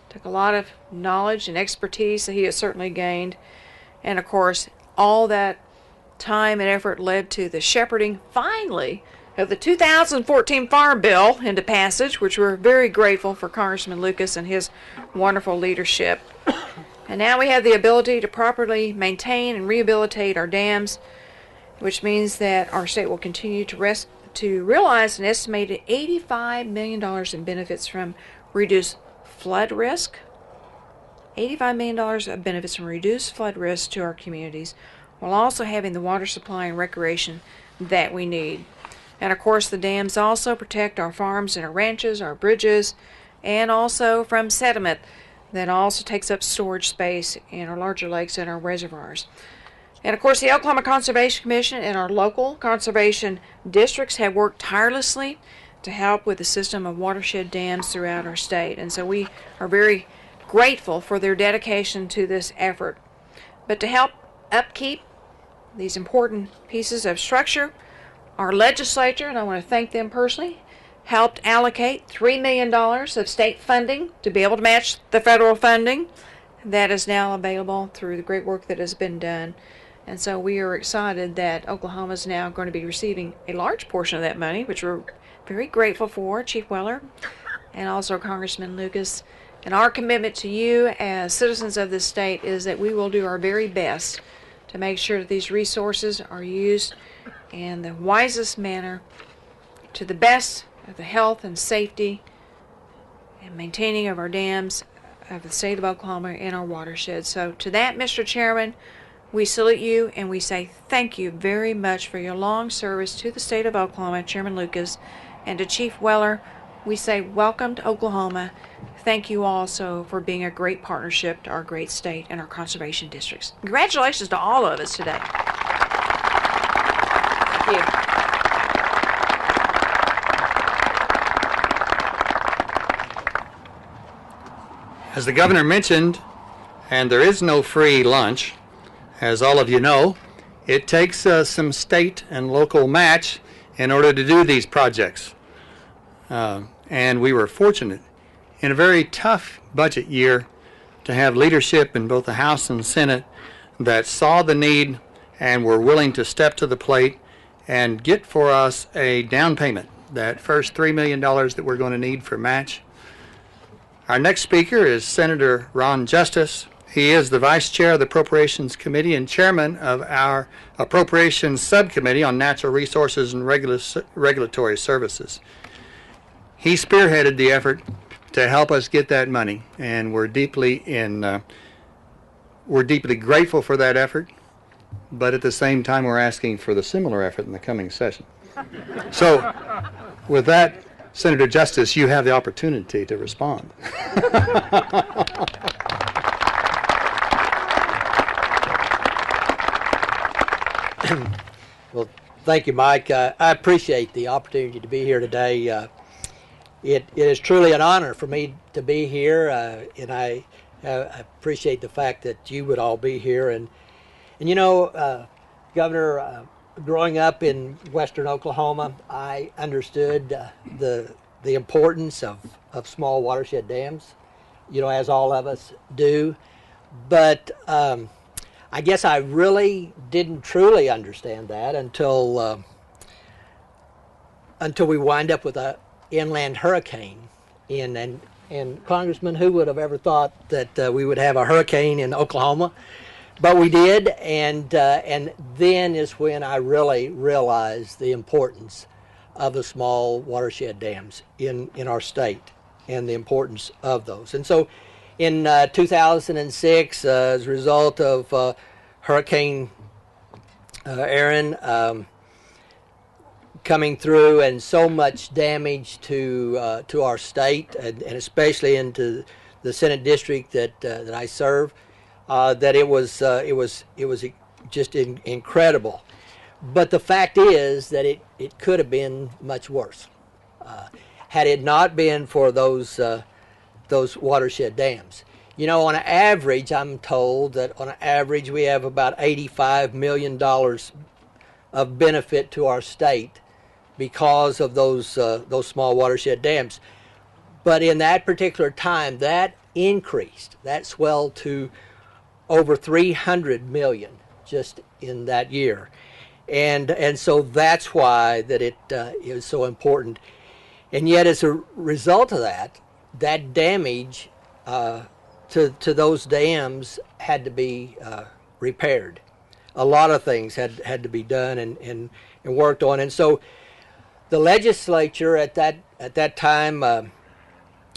took a lot of knowledge and expertise that he has certainly gained. And of course, all that time and effort led to the shepherding, finally, of the 2014 Farm Bill into passage, which we're very grateful for Congressman Lucas and his wonderful leadership. And now we have the ability to properly maintain and rehabilitate our dams, which means that our state will continue to realize an estimated $85 million in benefits from reduced flood risk. $85 million of benefits from reduced flood risk to our communities, while also having the water supply and recreation that we need. And of course, the dams also protect our farms and our ranches, our bridges, and also from sediment that also takes up storage space in our larger lakes and our reservoirs. And of course, the Oklahoma Conservation Commission and our local conservation districts have worked tirelessly to help with the system of watershed dams throughout our state. And so we are very grateful for their dedication to this effort. But to help upkeep these important pieces of structure, our legislature, and I want to thank them personally, helped allocate $3 million of state funding to be able to match the federal funding that is now available through the great work that has been done. And so we are excited that Oklahoma is now going to be receiving a large portion of that money, which we're very grateful for, Chief Weller, and also Congressman Lucas. And our commitment to you as citizens of this state is that we will do our very best to make sure that these resources are used in the wisest manner to the best of the health and safety and maintaining of our dams of the state of Oklahoma and our watersheds. So to that, Mr. Chairman, we salute you and we say thank you very much for your long service to the state of Oklahoma, Chairman Lucas, and to Chief Weller, we say welcome to Oklahoma. Thank you also for being a great partnership to our great state and our conservation districts. Congratulations to all of us today. Thank you. As the governor mentioned, and there is no free lunch, as all of you know, it takes some state and local match in order to do these projects. And we were fortunate in a very tough budget year to have leadership in both the House and Senate that saw the need and were willing to step to the plate and get for us a down payment, that first $3 million that we're going to need for match. Our next speaker is Senator Ron Justice. He is the Vice Chair of the Appropriations Committee and Chairman of our Appropriations Subcommittee on Natural Resources and Regulatory Services. He spearheaded the effort to help us get that money, and we're deeply grateful for that effort, but at the same time we're asking for the similar effort in the coming session. So with that, Senator Justice, you have the opportunity to respond. Well, thank you, Mike. I appreciate the opportunity to be here today. It is truly an honor for me to be here, and I appreciate the fact that you would all be here. And you know, Governor, growing up in western Oklahoma, I understood the importance of small watershed dams, you know, as all of us do. But I guess I really didn't truly understand that until we wind up with a inland hurricane and And Congressman, who would have ever thought that we would have a hurricane in Oklahoma? But we did, and then is when I really realized the importance of the small watershed dams in our state and the importance of those. And so in 2006, as a result of Hurricane Aaron coming through and so much damage to our state and especially into the Senate district that I serve, that it was just incredible. But the fact is that it could have been much worse had it not been for those watershed dams. You know, on average, I'm told that on average we have about $85 million of benefit to our state because of those small watershed dams. But in that particular time, that increased, that swelled to over 300 million just in that year. And so that's why that it is so important. And yet as a result of that damage to those dams had to be repaired. A lot of things had to be done and worked on. And so the legislature at that time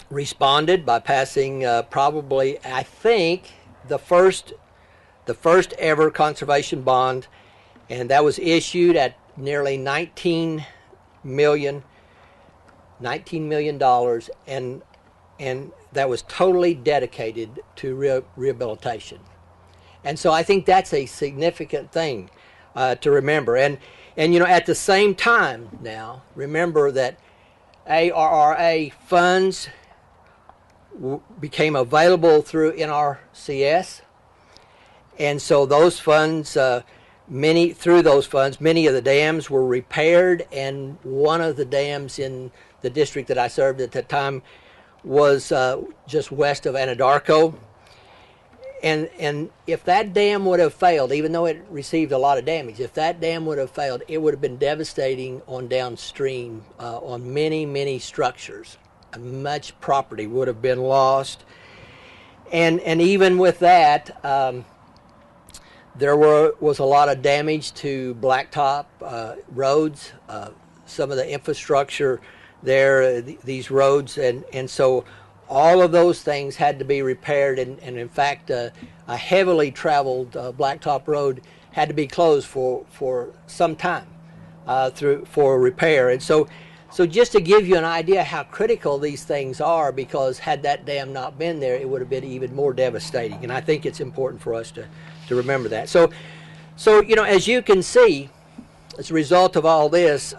responded by passing probably, I think, the first ever conservation bond, and that was issued at nearly $19 million, and that was totally dedicated to rehabilitation. And so I think that's a significant thing to remember. And you know, at the same time now, remember that ARRA funds became available through NRCS. And so those funds, many of the dams were repaired, and one of the dams in the district that I served at that time was just west of Anadarko. And if that dam would have failed, even though it received a lot of damage, if that dam would have failed, it would have been devastating on downstream on many structures. Much property would have been lost. And even with that, there was a lot of damage to blacktop roads, some of the infrastructure there, these roads, and so all of those things had to be repaired, and in fact a heavily traveled blacktop road had to be closed for some time for repair. And so just to give you an idea how critical these things are, because had that dam not been there, it would have been even more devastating. And I think it's important for us to remember that. So you know, as you can see, as a result of all this,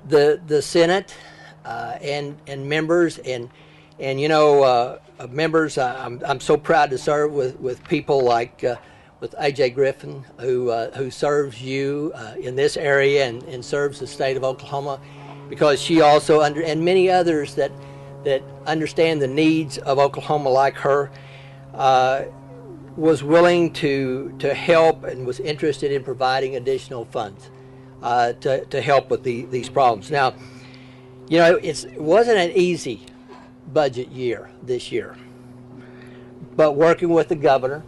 the Senate and members and you know members, I'm so proud to serve with people like with A.J. Griffin, who serves you in this area and serves the state of Oklahoma, because she also and many others that understand the needs of Oklahoma like her, was willing to help and was interested in providing additional funds to help with these problems. Now, you know, it wasn't an easy budget year this year, but working with the governor,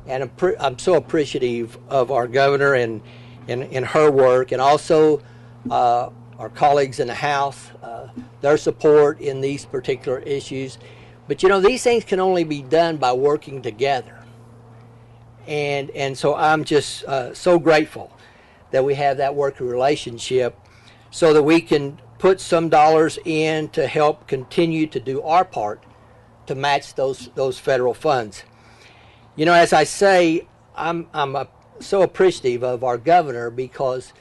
and I'm so appreciative of our governor and her work, and also our colleagues in the House, their support in these particular issues. But you know, these things can only be done by working together, and so I'm just so grateful that we have that working relationship, so that we can put some dollars in to help continue to do our part to match those federal funds. You know, as I say, I'm so appreciative of our governor, because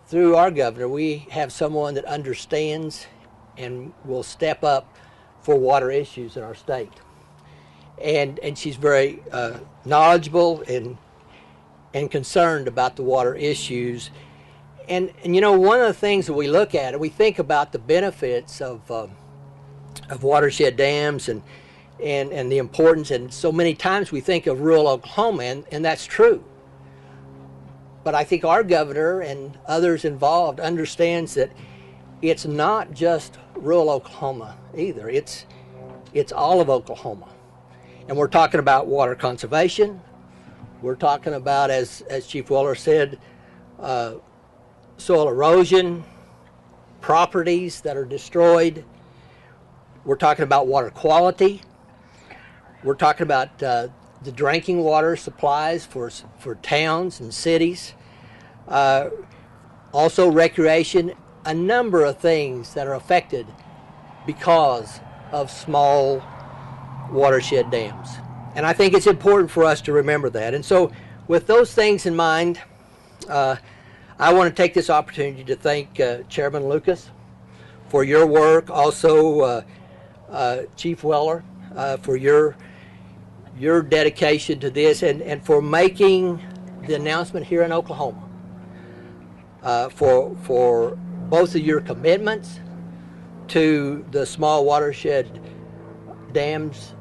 through our governor we have someone that understands and will step up for water issues in our state. And she's very knowledgeable and concerned about the water issues. And you know, one of the things that we look at, we think about the benefits of watershed dams and the importance, and so many times we think of rural Oklahoma, and that's true. But I think our governor and others involved understands that it's not just rural Oklahoma either. It's all of Oklahoma. And we're talking about water conservation. We're talking about, as Chief Weller said, soil erosion, properties that are destroyed. We're talking about water quality. We're talking about the drinking water supplies for towns and cities. Also recreation, a number of things that are affected because of small watershed dams. And I think it's important for us to remember that. And so with those things in mind, I want to take this opportunity to thank Chairman Lucas for your work, also Chief Weller for your dedication to this, and for making the announcement here in Oklahoma, for both of your commitments to the small watershed dams,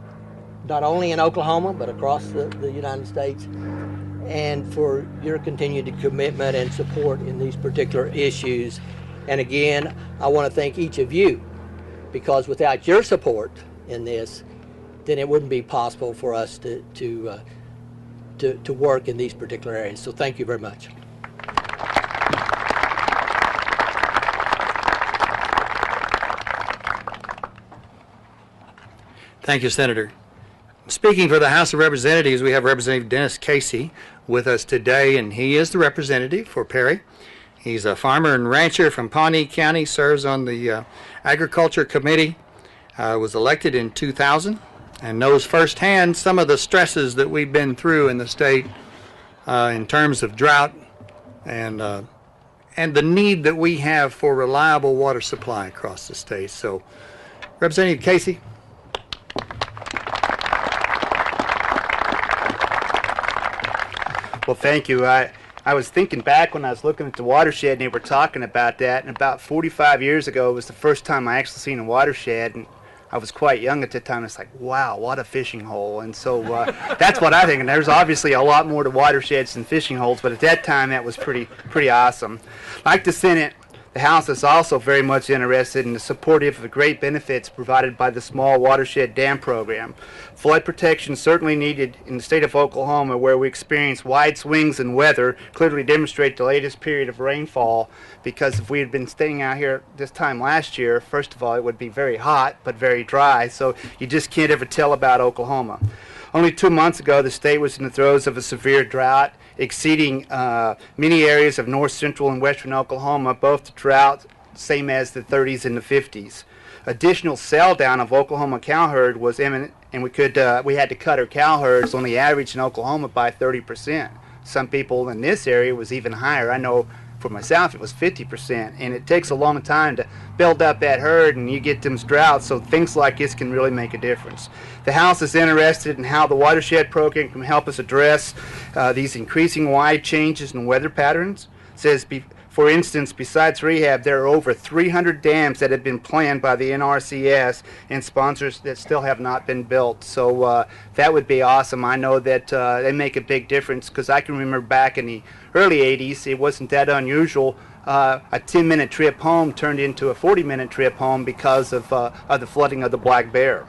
not only in Oklahoma but across the United States, and for your continued commitment and support in these particular issues. And again, I want to thank each of you, because without your support in this, then it wouldn't be possible for us to work in these particular areas. So thank you very much. Thank you, Senator. Speaking for the House of Representatives, we have Representative Dennis Casey with us today, and he is the representative for Perry. He's a farmer and rancher from Pawnee County, serves on the Agriculture Committee, was elected in 2000, and knows firsthand some of the stresses that we've been through in the state in terms of drought and the need that we have for reliable water supply across the state. So, Representative Casey. Well, thank you. I was thinking back when I was looking at the watershed and they were talking about that, and about 45 years ago was the first time I actually seen a watershed, and I was quite young at the time. It's like, wow, what a fishing hole. And so that's what I think. And there's obviously a lot more to watersheds than fishing holes, but at that time that was pretty awesome. Like the Senate, the House is also very much interested in the supportive of the great benefits provided by the small watershed dam program. Flood protection certainly needed in the state of Oklahoma, where we experience wide swings in weather, clearly demonstrate the latest period of rainfall, because if we had been staying out here this time last year, first of all, it would be very hot but very dry, so you just can't ever tell about Oklahoma. Only 2 months ago, the state was in the throes of a severe drought, exceeding many areas of north, central, and western Oklahoma, both the drought same as the 30s and the 50s. Additional sell down of Oklahoma cow herd was imminent, and we had to cut our cow herds on the average in Oklahoma by 30%. Some people in this area was even higher. I know for myself it was 50%, and it takes a long time to build up that herd, and you get them droughts, so things like this can really make a difference. The House is interested in how the watershed program can help us address these increasing wide changes in weather patterns. It says, for instance, besides rehab, there are over 300 dams that have been planned by the NRCS and sponsors that still have not been built. So that would be awesome. I know that they make a big difference, because I can remember back in the early 80s, it wasn't that unusual. A 10-minute trip home turned into a 40-minute trip home because of the flooding of the Black Bear.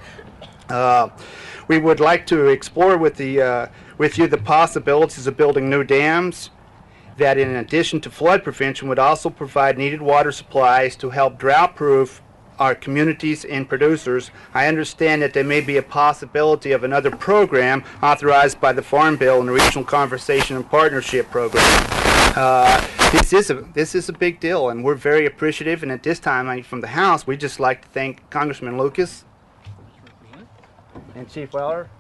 We would like to explore with you the possibilities of building new dams that, in addition to flood prevention, would also provide needed water supplies to help drought-proof our communities and producers. I understand that there may be a possibility of another program authorized by the Farm Bill and the Regional Conservation and Partnership Program. This is a big deal, and we're very appreciative. And at this time, from the House, we'd just like to thank Congressman Lucas and Chief Weller.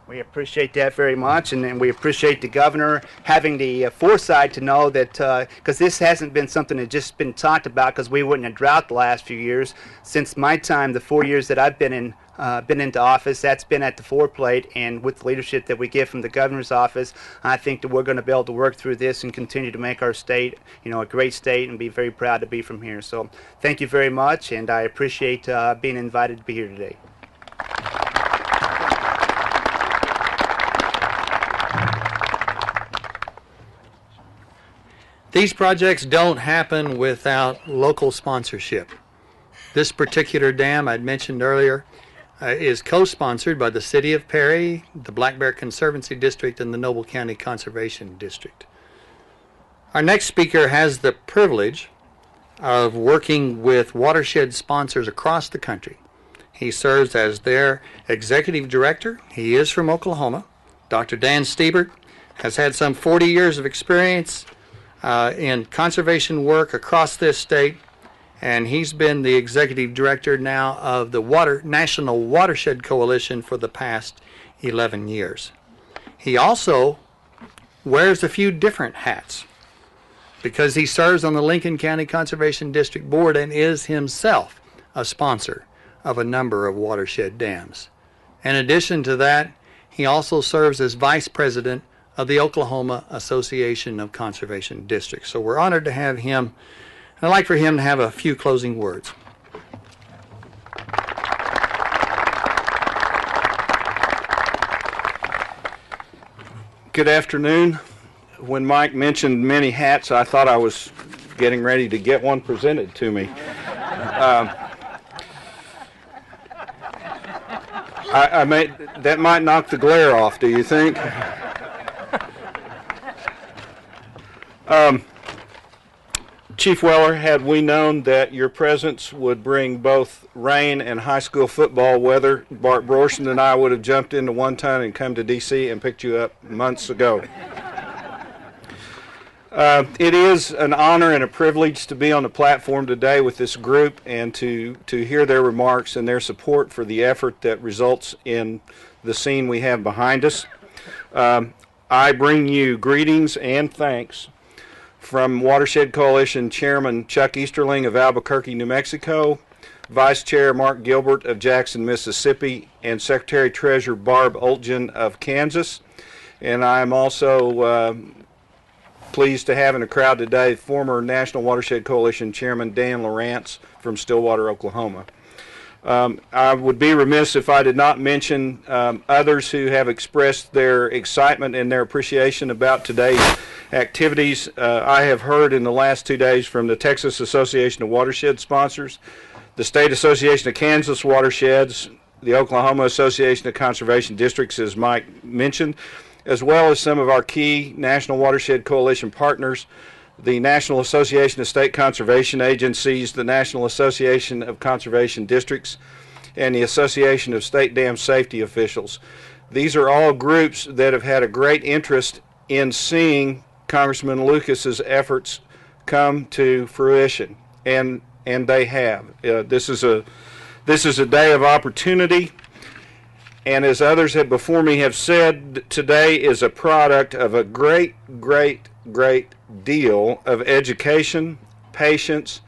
We appreciate that very much, and we appreciate the governor having the foresight to know that, because this hasn't been something that's just been talked about, because we wouldn't have drought the last few years. Since my time, the 4 years that I've been into office, that's been at the foreplate, and with the leadership that we get from the governor's office, I think that we're going to be able to work through this and continue to make our state, a great state, and be very proud to be from here. So thank you very much, and I appreciate being invited to be here today. These projects don't happen without local sponsorship. This particular dam I'd mentioned earlier is co-sponsored by the City of Perry, the Black Bear Conservancy District, and the Noble County Conservation District. Our next speaker has the privilege of working with watershed sponsors across the country. He serves as their executive director. He is from Oklahoma. Dr. Dan Stiebert has had some 40 years of experience in conservation work across this state, and he's been the executive director now of the National Watershed Coalition for the past 11 years. He also wears a few different hats because he serves on the Lincoln County Conservation District Board and is himself a sponsor of a number of watershed dams. In addition to that, he also serves as vice president of the Oklahoma Association of Conservation Districts. So we're honored to have him. I'd like for him to have a few closing words. Good afternoon. When Mike mentioned many hats, I thought I was getting ready to get one presented to me. That might knock the glare off, do you think? Chief Weller, had we known that your presence would bring both rain and high school football weather, Bart Brorsson and I would have jumped into 1 ton and come to D.C. and picked you up months ago. It is an honor and a privilege to be on the platform today with this group and to hear their remarks and their support for the effort that results in the scene we have behind us. I bring you greetings and thanks from Watershed Coalition Chairman Chuck Easterling of Albuquerque, New Mexico, Vice Chair Mark Gilbert of Jackson, Mississippi, and Secretary Treasurer Barb Oltgen of Kansas. And I'm also pleased to have in the crowd today former National Watershed Coalition Chairman Dan Lawrence from Stillwater, Oklahoma. I would be remiss if I did not mention others who have expressed their excitement and their appreciation about today's activities. I have heard in the last 2 days from the Texas Association of Watershed Sponsors, the State Association of Kansas Watersheds, the Oklahoma Association of Conservation Districts, as Mike mentioned, as well as some of our key National Watershed Coalition partners, the National Association of State Conservation Agencies, the National Association of Conservation Districts, and the Association of State Dam Safety Officials. These are all groups that have had a great interest in seeing Congressman Lucas's efforts come to fruition, and they have. This is a day of opportunity, and as others have before me have said, today is a product of a great deal of education, patience,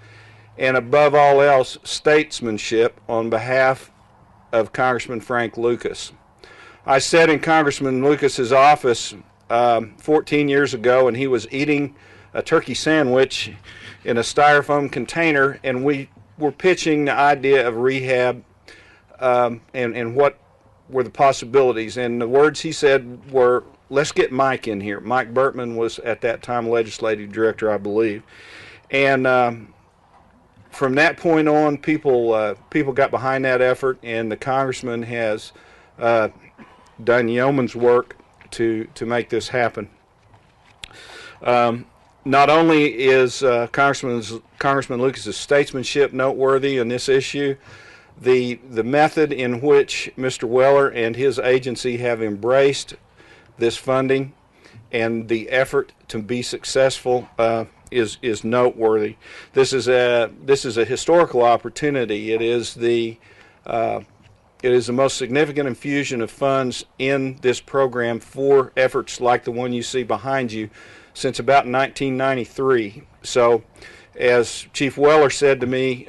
and above all else, statesmanship on behalf of Congressman Frank Lucas. I sat in Congressman Lucas's office 14 years ago, and he was eating a turkey sandwich in a styrofoam container, and we were pitching the idea of rehab and what were the possibilities. And the words he said were, let's get Mike in here. Mike Burtman was at that time legislative director, I believe. And from that point on, people got behind that effort, and the congressman has done yeoman's work to make this happen. Not only is Congressman Lucas's statesmanship noteworthy in this issue, the method in which Mr. Weller and his agency have embraced this funding and the effort to be successful is noteworthy. This is a historical opportunity. It is the most significant infusion of funds in this program for efforts like the one you see behind you since about 1993. So, as Chief Weller said to me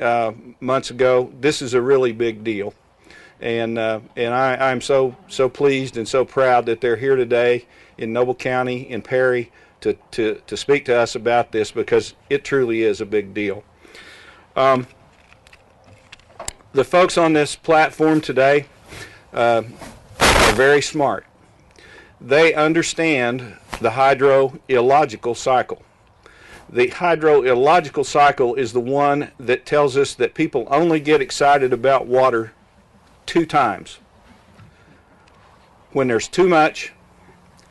months ago, this is a really big deal. And I'm so pleased and so proud that they're here today in Noble County, in Perry, to speak to us about this, because it truly is a big deal. The folks on this platform today are very smart. They understand the hydrogeological cycle. The hydrological cycle is the one that tells us that people only get excited about water 2 times. When there's too much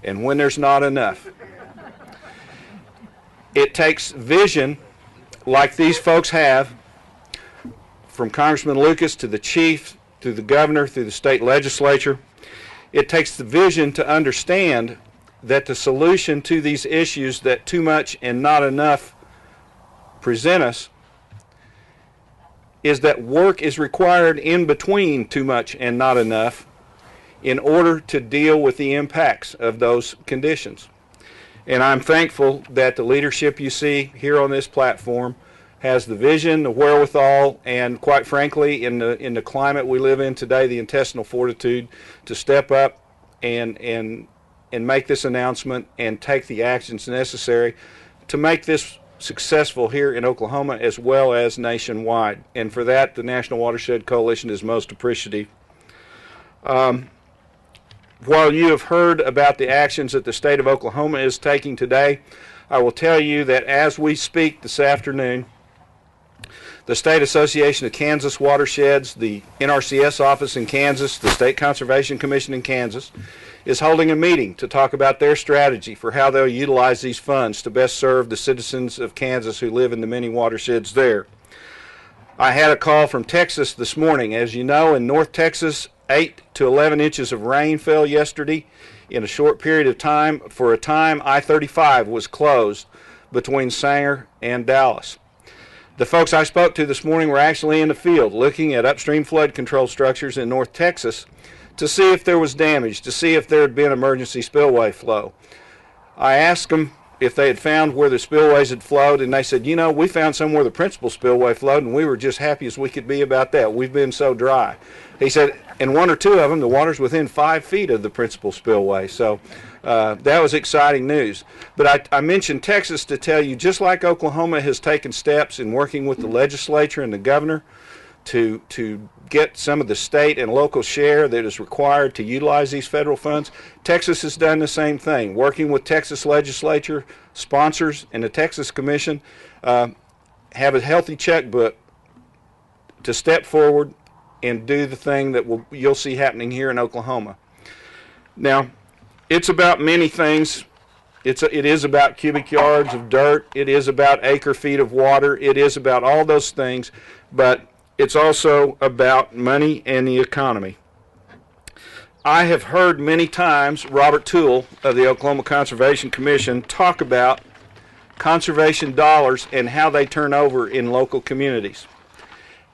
and when there's not enough. It takes vision like these folks have, from Congressman Lucas to the chief, through the governor, through the state legislature. It takes the vision to understand that the solution to these issues that too much and not enough present us is that work is required in between too much and not enough in order to deal with the impacts of those conditions. And I'm thankful that the leadership you see here on this platform has the vision, the wherewithal, and quite frankly, in the climate we live in today, the intestinal fortitude to step up and make this announcement and take the actions necessary to make this successful here in Oklahoma as well as nationwide. And for that, the National Watershed Coalition is most appreciative. While you have heard about the actions that the state of Oklahoma is taking today, I will tell you that as we speak this afternoon, the State Association of Kansas Watersheds, the NRCS office in Kansas, the State Conservation Commission in Kansas, is holding a meeting to talk about their strategy for how they'll utilize these funds to best serve the citizens of Kansas who live in the many watersheds there. I had a call from Texas this morning. As you know, in North Texas, 8 to 11 inches of rain fell yesterday in a short period of time. For a time, I-35 was closed between Sanger and Dallas. The folks I spoke to this morning were actually in the field looking at upstream flood control structures in North Texas to see if there was damage, to see if there had been emergency spillway flow. I asked them if they had found where the spillways had flowed, and they said, you know, we found somewhere the principal spillway flowed, and we were just happy as we could be about that. We've been so dry. He said, in 1 or 2 of them, the water's within 5 feet of the principal spillway. So that was exciting news. But I mentioned Texas to tell you, just like Oklahoma has taken steps in working with the legislature and the governor to get some of the state and local share that is required to utilize these federal funds, Texas has done the same thing, working with Texas legislature, sponsors, and the Texas Commission, have a healthy checkbook to step forward and do the thing that you'll see happening here in Oklahoma. Now, it's about many things. It is about cubic yards of dirt. It is about acre feet of water. It is about all those things, but it's also about money and the economy. I have heard many times Robert Toole of the Oklahoma Conservation Commission talk about conservation dollars and how they turn over in local communities.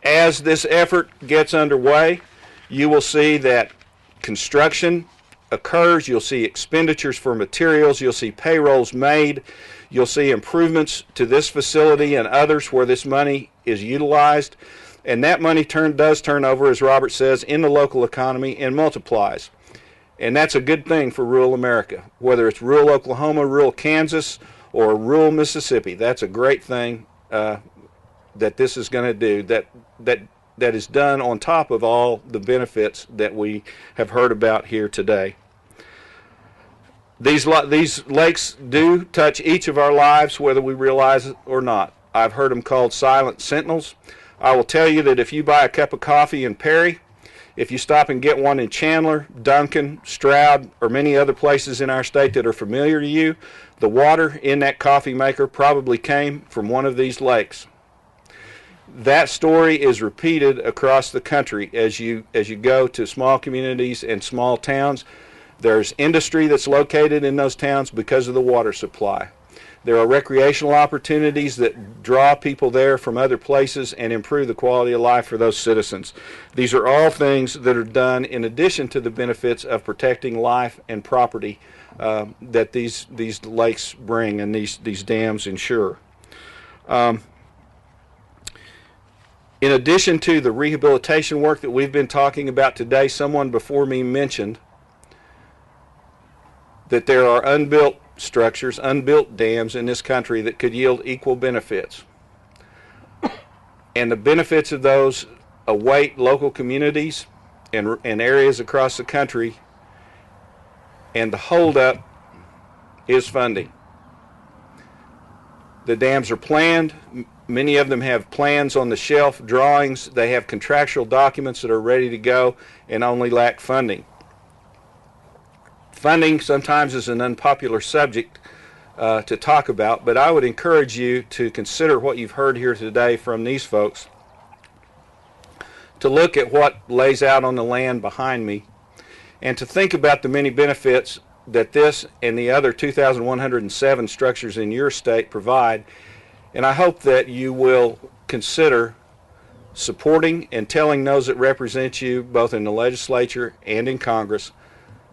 As this effort gets underway, you will see that construction occurs, you'll see expenditures for materials, you'll see payrolls made, you'll see improvements to this facility and others where this money is utilized, and that money does turn over, as Robert says, in the local economy and multiplies. And that's a good thing for rural America, whether it's rural Oklahoma, rural Kansas, or rural Mississippi. That's a great thing that this is going to do, that is done on top of all the benefits that we have heard about here today. These lakes do touch each of our lives, whether we realize it or not. I've heard them called silent sentinels. I will tell you that if you buy a cup of coffee in Perry, if you stop and get one in Chandler, Duncan, Stroud, or many other places in our state that are familiar to you, the water in that coffee maker probably came from one of these lakes. That story is repeated across the country as you go to small communities and small towns. There's industry that's located in those towns because of the water supply. There are recreational opportunities that draw people there from other places and improve the quality of life for those citizens. These are all things that are done in addition to the benefits of protecting life and property that these lakes bring and these dams ensure. In addition to the rehabilitation work that we've been talking about today, someone before me mentioned that there are unbuilt structures, unbuilt dams in this country that could yield equal benefits. And the benefits of those await local communities and areas across the country, and the holdup is funding. The dams are planned. Many of them have plans on the shelf, drawings. They have contractual documents that are ready to go and only lack funding. Funding sometimes is an unpopular subject to talk about, but I would encourage you to consider what you've heard here today from these folks, to look at what lays out on the land behind me, and to think about the many benefits that this and the other 2,107 structures in your state provide. And I hope that you will consider supporting and telling those that represent you, both in the legislature and in Congress,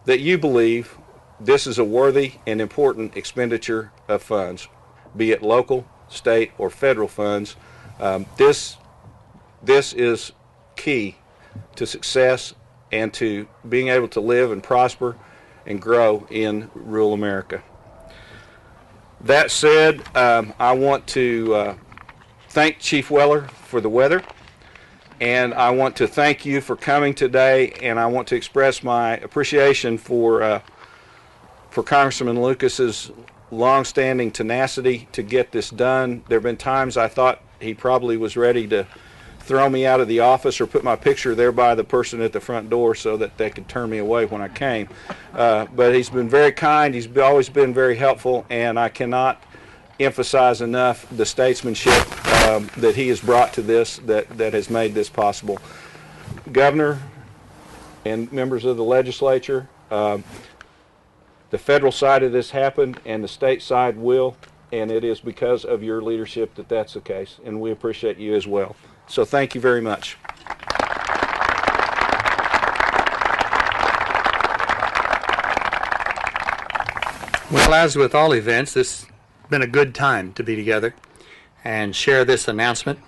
that you believe this is a worthy and important expenditure of funds, be it local, state, or federal funds. This is key to success and to being able to live and prosper and grow in rural America. That said, I want to thank Chief Weller for the weather, and I want to thank you for coming today, and I want to express my appreciation for Congressman Lucas's long-standing tenacity to get this done. There have been times I thought he probably was ready to throw me out of the office or put my picture there by the person at the front door so that they could turn me away when I came. But he's been very kind. He's always been very helpful, and I cannot emphasize enough the statesmanship that he has brought to this that has made this possible. Governor and members of the legislature, the federal side of this happened and the state side will, and it is because of your leadership that that's the case, and we appreciate you as well. So thank you very much. Well, as with all events, this has been a good time to be together and share this announcement.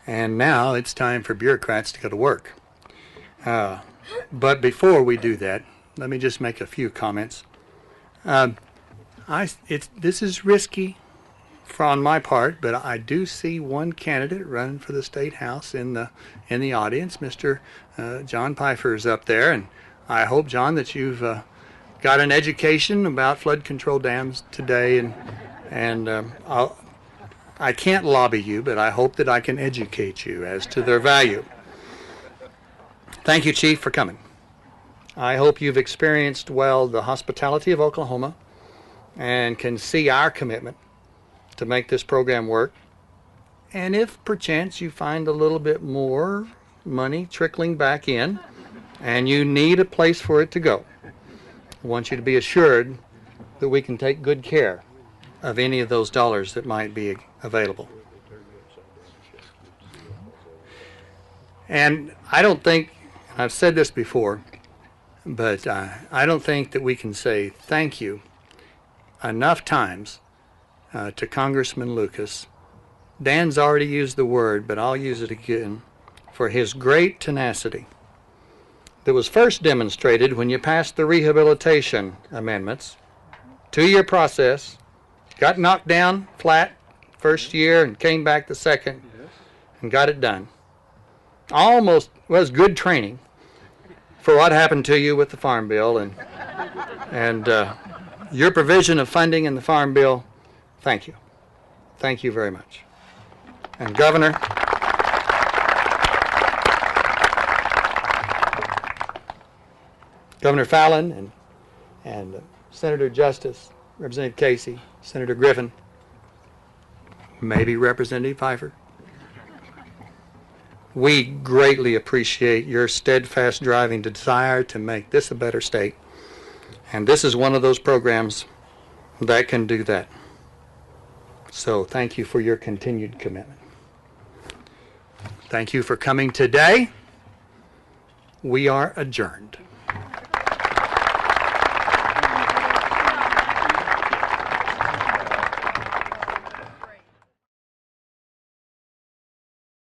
And now it's time for bureaucrats to go to work. But before we do that, let me just make a few comments. This is risky on my part, but I do see one candidate running for the State House in the audience. Mr. John Pfeiffer is up there, and I hope, John, that you've got an education about flood control dams today, and I can't lobby you, but I hope that I can educate you as to their value. Thank you, Chief, for coming. I hope you've experienced well the hospitality of Oklahoma and can see our commitment to make this program work. And if perchance you find a little bit more money trickling back in and you need a place for it to go, I want you to be assured that we can take good care of any of those dollars that might be available. And I don't think, I've said this before, but I don't think that we can say thank you enough times to Congressman Lucas. Dan's already used the word, but I'll use it again, for his great tenacity that was first demonstrated when you passed the rehabilitation amendments. 2-year process, got knocked down flat first year and came back the second and got it done. Almost was good training for what happened to you with the Farm Bill, and your provision of funding in the Farm Bill. Thank you. Thank you very much. And Governor, Governor Fallon and Senator Justice, Representative Casey, Senator Griffin, maybe Representative Pfeiffer, we greatly appreciate your steadfast driving desire to make this a better state. And this is one of those programs that can do that. So thank you for your continued commitment. Thank you for coming today. We are adjourned.